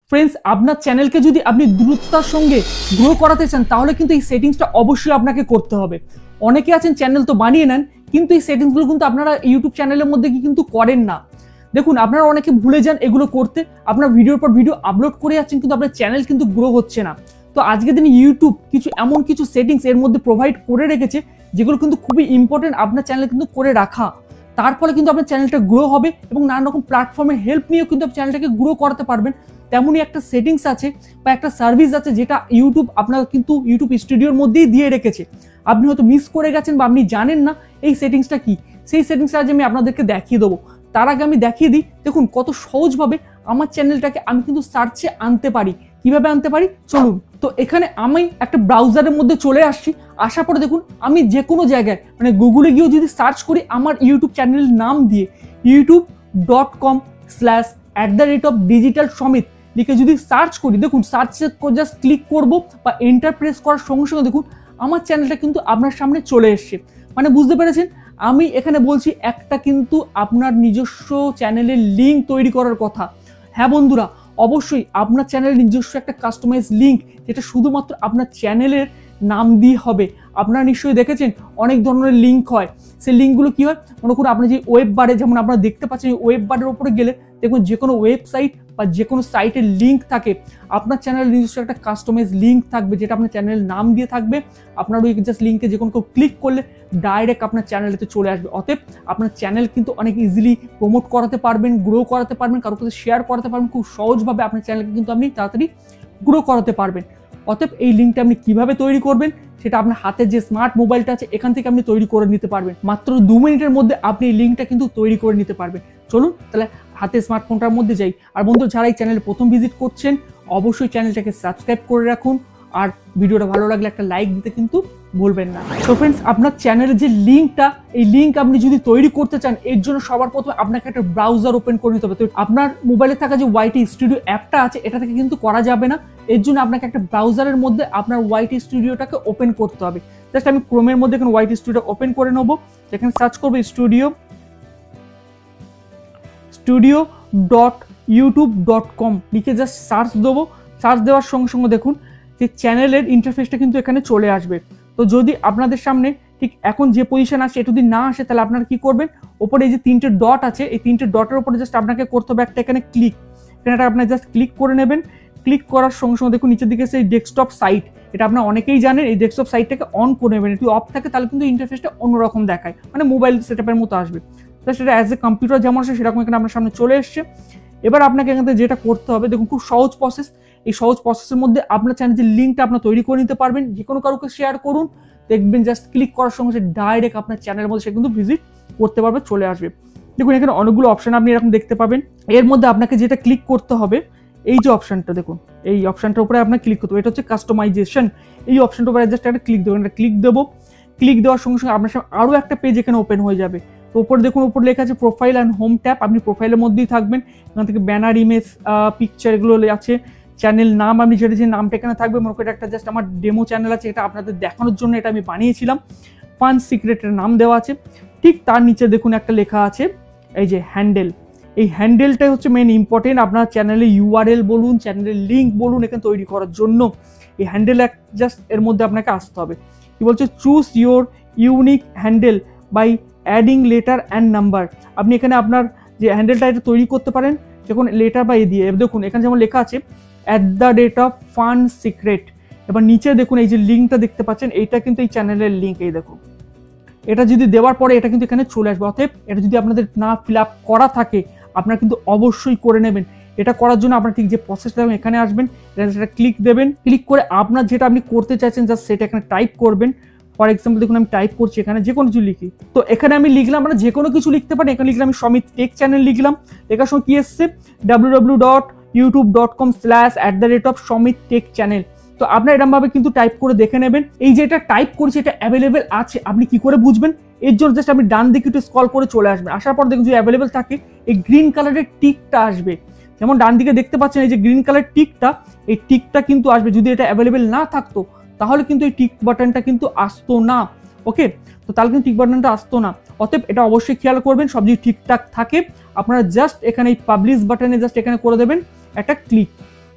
Friends, আপনার চ্যানেলকে যদি আপনি দ্রুততার সঙ্গে গ্রো করাতে চান তাহলে কিন্তু এই সেটিংসটা অবশ্যই আপনাকে করতে হবে। অনেকে আছেন চ্যানেল তো বানিয়ে নেন, কিন্তু এই সেটিংসগুলো কিন্তু আপনারা ইউটিউব চ্যানেলের মধ্যে কিন্তু করেন না। দেখুন, আপনারা অনেকে ভুলে যান এগুলো করতে, আপনার ভিডিওর পর ভিডিও আপলোড করে যাচ্ছেন কিন্তু আপনার চ্যানেল কিন্তু গ্রো হচ্ছে না। তো আজকের দিনে ইউটিউব এমন কিছু সেটিংস এর মধ্যে প্রোভাইড করে রেখেছে যেগুলো কিন্তু খুবই ইম্পর্টেন্ট আপনার চ্যানেল কিন্তু করে রাখা। তার ফলে কিন্তু আপনার চ্যানেলটা গ্রো হবে এবং নানা রকম প্ল্যাটফর্মের হেল্প নিয়েও কিন্তু আপনি চ্যানেলটাকে গ্রো করতে পারবেন। তেমনই একটা সেটিংস আছে বা একটা সার্ভিস আছে যেটা ইউটিউব আপনার কিন্তু ইউটিউব স্টুডিওর মধ্যেই দিয়ে রেখেছে। আপনি হয়তো মিস করে গেছেন বা আপনি জানেন না এই সেটিংসটা কি। সেই সেটিংসটা আজ আমি আপনাদেরকে দেখিয়ে দেবো। তার আগে আমি দেখিয়ে দিই, দেখুন কত সহজভাবে আমার চ্যানেলটাকে আমি কিন্তু সার্চে আনতে পারি। কিভাবে আনতে পারি চলুন। তো এখানে আমি একটা ব্রাউজারের মধ্যে চলে আসছি। আসার পরে দেখুন আমি যে কোনো জায়গায় মানে গুগলে গিয়েও যদি সার্চ করি আমার ইউটিউব চ্যানেলের নাম দিয়ে youtube.com/@digitalsomit লিখে যদি সার্চ করি, দেখুন সার্চে জাস্ট ক্লিক করব বা এন্টার প্রেস করার সঙ্গে সঙ্গে দেখুন আমার চ্যানেলটা কিন্তু আপনার সামনে চলে এসছে। মানে বুঝতে পেরেছেন, আমি এখানে বলছি একটা কিন্তু আপনার নিজস্ব চ্যানেলের লিঙ্ক তৈরি করার কথা। হ্যাঁ বন্ধুরা, অবশ্যই আপনার চ্যানেলের নিজস্ব একটা কাস্টমাইজ লিঙ্ক যেটা শুধুমাত্র আপনার চ্যানেলের নাম দিয়ে হবে। আপনারা নিশ্চয়ই দেখেছেন অনেক ধরনের লিঙ্ক হয়। সেই লিঙ্কগুলো কি হয়, মনে করুন আপনি যে ওয়েব বারে যেমন আপনারা দেখতে পাচ্ছেন ওয়েব বারের উপরে গেলে দেখুন যে কোনো ওয়েবসাইট বা যে কোনো সাইটের লিঙ্ক থাকে, আপনার চ্যানেলের নিজস্ব একটা কাস্টমাইজ লিঙ্ক থাকবে যেটা আপনার চ্যানেলের নাম দিয়ে থাকবে। আপনার ওই জাস্ট লিঙ্কে যে কোনো কেউ ক্লিক করলে ডাইরেক্ট আপনার চ্যানেলেতে চলে আসবে। অতএব আপনার চ্যানেল কিন্তু অনেক ইজিলি প্রমোট করাতে পারবেন, গ্রো করাতে পারবেন, কারোর কাছে শেয়ার করাতে পারবেন। খুব সহজভাবে আপনার চ্যানেলকে কিন্তু আপনি তাড়াতাড়ি গ্রো করাতে পারবেন। অতএব এই লিঙ্কটা আপনি কিভাবে তৈরি করবেন সেটা আপনার হাতে যে স্মার্ট মোবাইলটা আছে এখান থেকে আপনি তৈরি করে নিতে পারবেন। মাত্র 2 মিনিটের মধ্যে আপনি এই লিঙ্কটা কিন্তু তৈরি করে নিতে পারবেন। চলুন তাহলে হাতে স্মার্টফোনটার মধ্যে যাই। আর বন্ধু, যারা এই চ্যানেলে প্রথম ভিজিট করছেন অবশ্যই চ্যানেলটাকে সাবস্ক্রাইব করে রাখুন আর ভিডিওটা ভালো লাগলে একটা লাইক দিতে কিন্তু ভুলবেন না। তো ফ্রেন্ডস, আপনার চ্যানেলের যে লিঙ্কটা, এই লিঙ্ক আপনি যদি তৈরি করতে চান এর জন্য সবার প্রথমে আপনাকে একটা ব্রাউজার ওপেন করে নিতে হবে। তো আপনার মোবাইলে থাকা যে ওয়াইটি স্টুডিও অ্যাপটা আছে এটা থেকে কিন্তু করা যাবে না। এর জন্য আপনাকে একটা ব্রাউজারের মধ্যে আপনার ওয়াইটি স্টুডিওটাকে ওপেন করতে হবে। জাস্ট আমি ক্রোমের মধ্যে এখানে ওয়াইটি স্টুডিও ওপেন করে নেবো। এখানে সার্চ করবো studio.youtube.com লিখে জাস্ট সার্চ দেবো। সার্চ দেওয়ার সঙ্গে সঙ্গে দেখুন যে চ্যানেলের ইন্টারফেসটা কিন্তু এখানে চলে আসবে। তো যদি আপনাদের সামনে ঠিক এখন যে পজিশন আছে এটা যদি না আসে তাহলে আপনারা কি করবেন, ওপরে এই যে 3টে ডট আছে এই 3টে ডটের উপরে জাস্ট আপনাকে করতে হবে একটা এখানে ক্লিক। এখানে আপনার জাস্ট ক্লিক করে নেবেন। ক্লিক করার সঙ্গে সঙ্গে দেখুন নিচের দিকে সেই ডেস্কটপ সাইট, এটা আপনারা অনেকেই জানেন। এই ডেস্কটপ সাইটটাকে অন করে নেবেন। যদি অফ থাকে তাহলে কিন্তু ইন্টারফেসটা অন্যরকম দেখায়, মানে মোবাইল সেটআপের মতো আসবে। জাস্ট এটা অ্যাজ এ কম্পিউটার যেমন আসে সেরকম এখানে আপনার সামনে চলে এসছে। এবার আপনাকে এখান থেকে যেটা করতে হবে, দেখুন খুব সহজ প্রসেস। এই সহজ প্রসেসের মধ্যে আপনার চ্যানেলের লিঙ্কটা আপনার তৈরি করে নিতে পারবেন। যে কোনো কারোকে শেয়ার করুন, দেখবেন জাস্ট ক্লিক করার সঙ্গে সে ডাইরেক্ট আপনার চ্যানেলের মধ্যে সে কিন্তু ভিজিট করতে পারবে, চলে আসবে। দেখুন এখানে অনেকগুলো অপশন আপনি এরকম দেখতে পাবেন। এর মধ্যে আপনাকে যেটা ক্লিক করতে হবে, এই যে অপশনটা দেখুন, এই অপশনটার উপরে আপনার ক্লিক করতে হবে। এটা হচ্ছে কাস্টমাইজেশন। এই অপশনটার উপরে জাস্ট একটা ক্লিক দেবো। এটা ক্লিক দেবো। ক্লিক দেওয়ার সঙ্গে সঙ্গে আপনার সামনে আরও একটা পেজ এখানে ওপেন হয়ে যাবে। তো উপরে দেখুন উপরে লেখা আছে প্রোফাইল অ্যান্ড হোম ট্যাব। আপনি প্রোফাইলের মধ্যেই থাকবেন। এখান থেকে ব্যানার, ইমেজ, পিকচার এগুলো আছে। চ্যানেল নাম আপনি যেটা যে নামটা এখানে থাকবে, মনে করি একটা জাস্ট আমার ডেমো চ্যানেল আছে, এটা আপনাদের দেখানোর জন্য এটা আমি বানিয়েছিলাম। ফান সিক্রেটের নাম দেওয়া আছে। ঠিক তার নিচে দেখুন একটা লেখা আছে এই যে হ্যান্ডেল। এই হ্যান্ডেলটাই হচ্ছে মেন ইম্পর্টেন্ট আপনার চ্যানেলের ইউআরএল বলুন, চ্যানেলের লিঙ্ক বলুন, এখানে তৈরি করার জন্য এই হ্যান্ডেল জাস্ট এর মধ্যে আপনাকে আসতে হবে। কি বলছে, choose your unique handle by adding letter and number. আপনি এখানে আপনার যে হ্যান্ডেলটা এটা তৈরি করতে পারেন যখন লেটার বা দিয়ে। দেখুন এখানে যেমন লেখা আছে @FunSecret। এবার নিচে দেখুন এই যে লিঙ্কটা দেখতে পাচ্ছেন, এইটা কিন্তু এই চ্যানেলের লিঙ্ক। এই দেখুন এটা যদি দেওয়ার পরে এটা কিন্তু এখানে চলে আসবে। অতএব এটা যদি আপনাদের না ফিল আপ করা থাকে আপনারা কিন্তু অবশ্যই করে নেবেন। এটা করার জন্য আপনার ঠিক যে প্রসেসটা এখানে আসবেন, এটা ক্লিক দেবেন। ক্লিক করে আপনার যেটা আপনি করতে চাইছেন জাস্ট সেটা এখানে টাইপ করবেন। ফর এক্সাম্পল দেখুন আমি টাইপ করছি এখানে যে কোনো কিছু লিখি। তো এখানে আমি লিখলাম, আমরা যে কোনো কিছু লিখতে পারি। এখানে লিখলাম আমি সমিত টেক চ্যানেল লিখলাম। লেখার সময় কি এসছে, www.youtube.com/@somittekchannel। তো আপনার এরকমভাবে কিন্তু টাইপ করে দেখে নেবেন। এই যে এটা টাইপ করছি এটা অ্যাভেলেবেল আছে, আপনি কি করে বুঝবেন? এর জন্য জাস্ট আপনি ডান দিকে একটু স্ক্রল করে চলে আসবেন। আসার পর দেখুন যদি অ্যাভেলেবেল থাকে এই গ্রিন কালারের টিকটা আসবে। যেমন ডান দিকে দেখতে পাচ্ছেন এই যে গ্রিন কালার টিকটা, এই টিকটা কিন্তু আসবে। যদি এটা অ্যাভেলেবেল না থাকতো তাহলে কিন্তু এই টিক বাটনটা কিন্তু আসতো না। ওকে, তো তাহলে কিন্তু টিক বাটনটা আসতো না। অতএব এটা অবশ্যই খেয়াল করবেন, সব যদি ঠিকঠাক থাকে আপনারা জাস্ট এখানে এই পাবলিশ বাটনে জাস্ট এখানে করে দেবেন একটা ক্লিক।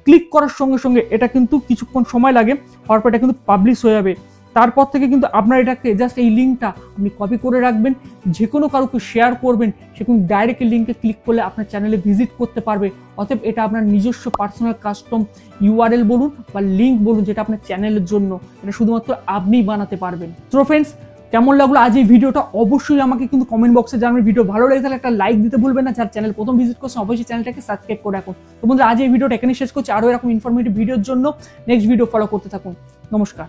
ক্লিক করার সঙ্গে সঙ্গে এটা কিন্তু কিছুক্ষণ সময় লাগে, হওয়ার পর এটা কিন্তু পাবলিশ হয়ে যাবে। তারপর থেকে কিন্তু আপনার এটাকে জাস্ট এই লিঙ্কটা আপনি কপি করে রাখবেন, যে কোনো কারোকে শেয়ার করবেন, সে কিন্তু ডাইরেক্ট এই লিঙ্কে ক্লিক করলে আপনার চ্যানেলে ভিজিট করতে পারবে। অতএব এটা আপনার নিজস্ব পার্সোনাল কাস্টম ইউআরএল বলুন বা লিঙ্ক বলুন, যেটা আপনার চ্যানেলের জন্য, এটা শুধুমাত্র আপনিই বানাতে পারবেন। তো ফ্রেন্ডস, কেমন লাগলো আজ এই ভিডিওটা অবশ্যই আমাকে কিন্তু কমেন্ট বক্সে জানাবেন। ভিডিও ভালো লাগে তাহলে একটা লাইক দিতে ভুলবেন না। যারা চ্যানেল প্রথম ভিজিট করছেন অবশ্যই চ্যানেলটাকে সাবস্ক্রাইব করে রাখুন। তো বন্ধুরা, আজ এই ভিডিওটা এখানে শেষ করছি। আরও এরকম ইনফরমেটিভ ভিডিওর জন্য নেক্সট ভিডিও ফলো করতে থাকুন। নমস্কার।